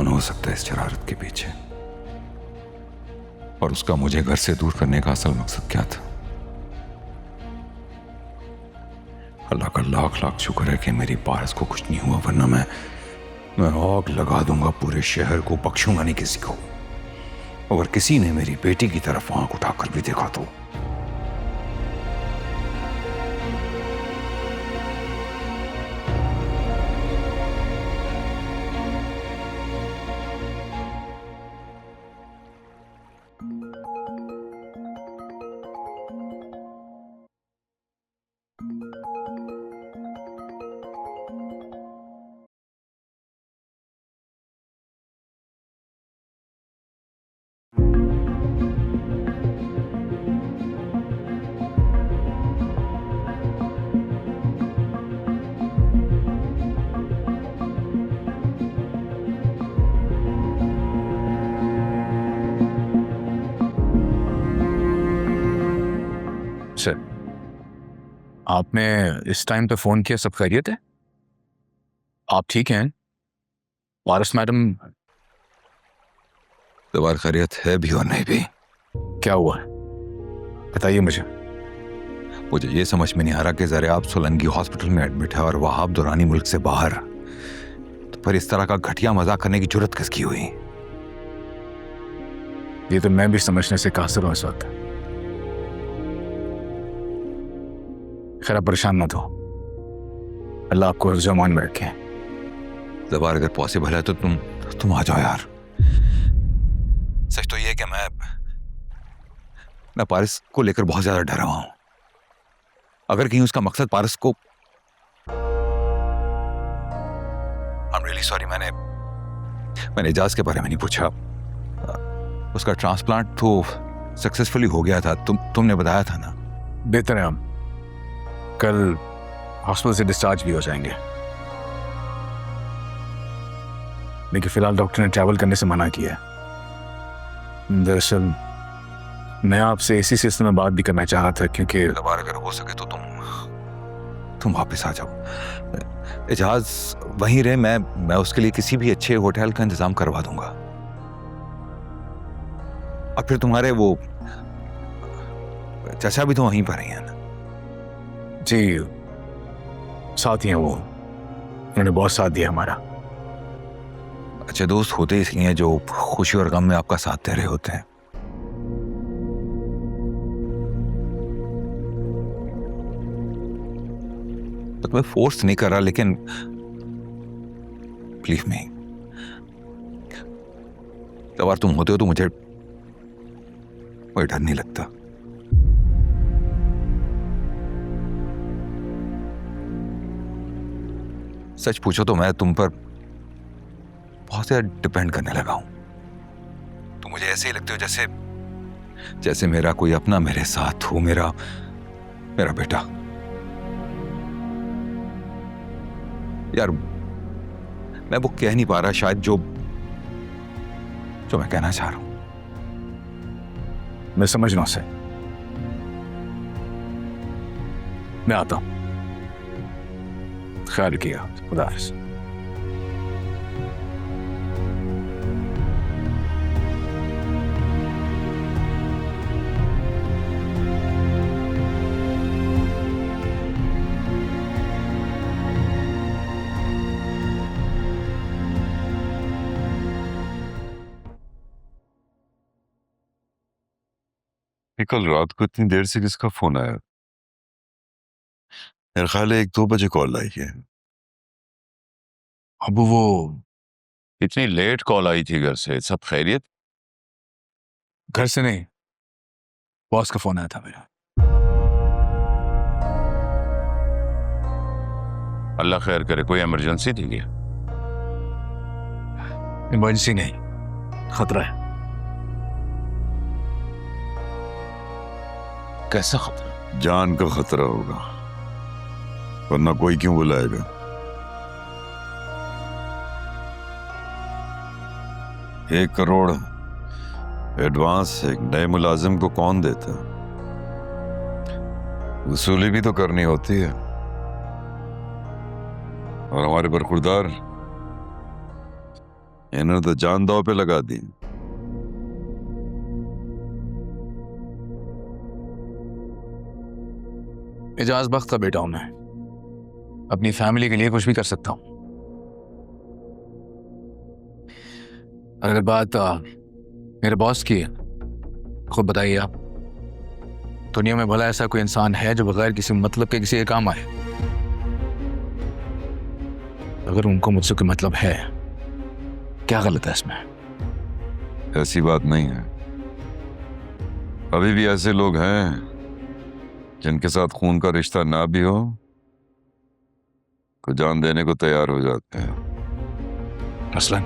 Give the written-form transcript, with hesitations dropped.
कौन हो सकता है इस शरारत के पीछे, और उसका मुझे घर से दूर करने का असल मकसद क्या था? अल्लाह का लाख लाख शुक्र है कि मेरी पारस को कुछ नहीं हुआ, वरना मैं आग लगा दूंगा पूरे शहर को, बख्शूंगा नहीं किसी को। अगर किसी ने मेरी बेटी की तरफ आंख उठाकर भी देखा तो सर, आपने इस टाइम पे फोन किया, सब खैरियत है? आप ठीक हैं? वारिस मैडम? दोबारा खैरियत है भी और नहीं भी। क्या हुआ है, बताइए मुझे। मुझे ये समझ में नहीं आ रहा कि ज़रियाब सोलंकी हॉस्पिटल में एडमिट है और वहाब दुरानी मुल्क से बाहर, तो फिर इस तरह का घटिया मजाक करने की जुर्रत किसकी हुई? ये तो मैं भी समझने से कासिर हूं इस वक्त। खैर, आप परेशान मत हो, अल्लाह आपको हिफ्ज़-ओ-अमान में रखे। जबार, अगर पॉसिबल है तो तुम आ जाओ यार। सच तो ये है कि मैं पारिस को लेकर बहुत ज्यादा डरा हुआ हूं। अगर कहीं उसका मकसद पारिस को I'm really sorry, मैंने इजाज के बारे में नहीं पूछा। उसका ट्रांसप्लांट तो सक्सेसफुली हो गया था, तुमने बताया था ना? बेहतर है, हम कल हॉस्पिटल से डिस्चार्ज भी हो जाएंगे, लेकिन फिलहाल डॉक्टर ने ट्रैवल करने से मना किया है। दरअसल मैं आपसे इसी सिलसिले में बात भी करना चाह रहा था, क्योंकि दोबारा अगर हो सके तो तुम वापस आ जाओ। इजाज वहीं रहे, मैं उसके लिए किसी भी अच्छे होटल का इंतजाम करवा दूंगा। और फिर तुम्हारे वो चाचा भी तो वहीं पर ही हैं ना? जी, साथ ही हैं वो, उन्होंने बहुत साथ दिया हमारा। अच्छे दोस्त होते इसलिए जो खुशी और गम में आपका साथ दे रहे होते हैं। तो मैं फोर्स नहीं कर रहा, लेकिन प्लीज मी, जब तुम होते हो तो मुझे कोई डर नहीं लगता। सच पूछो तो मैं तुम पर बहुत ज्यादा डिपेंड करने लगा हूं। तुम मुझे ऐसे ही लगते हो जैसे मेरा कोई अपना मेरे साथ हो, मेरा बेटा। यार, मैं वो कह नहीं पा रहा शायद जो मैं कहना चाह रहा हूं। मैं समझ रहा हूं सर, मैं आता हूं। ख्याल किया, खुदा हाफिज़। कल रात को इतनी देर से किसका फोन आया? मेरा ख्याल है 1-2 बजे कॉल आई है। अब वो इतनी लेट कॉल आई थी घर से, सब खैरियत? घर से नहीं, बॉस का फोन आया था मेरा। अल्लाह खैर करे, कोई इमरजेंसी थी क्या? इमरजेंसी नहीं, खतरा है। कैसा खतरा? जान का खतरा होगा, वरना कोई क्यों बुलाएगा? 1 करोड़ एडवांस एक नए मुलाजिम को कौन देता? वसूली भी तो करनी होती है, और हमारे बरखुरदार इन्होंने तो जान दांव पे लगा दी। एजाज बख्त का बेटा हूं मैं, अपनी फैमिली के लिए कुछ भी कर सकता हूं। अगर बात मेरे बॉस की है, खुद बताइए आप, दुनिया में भला ऐसा कोई इंसान है जो बगैर किसी मतलब के किसी के काम आए? अगर उनको मुझसे कोई मतलब है, क्या गलत है इसमें? ऐसी बात नहीं है। अभी भी ऐसे लोग हैं जिनके साथ खून का रिश्ता ना भी हो तो जान देने को तैयार हो जाते हैं। मसलन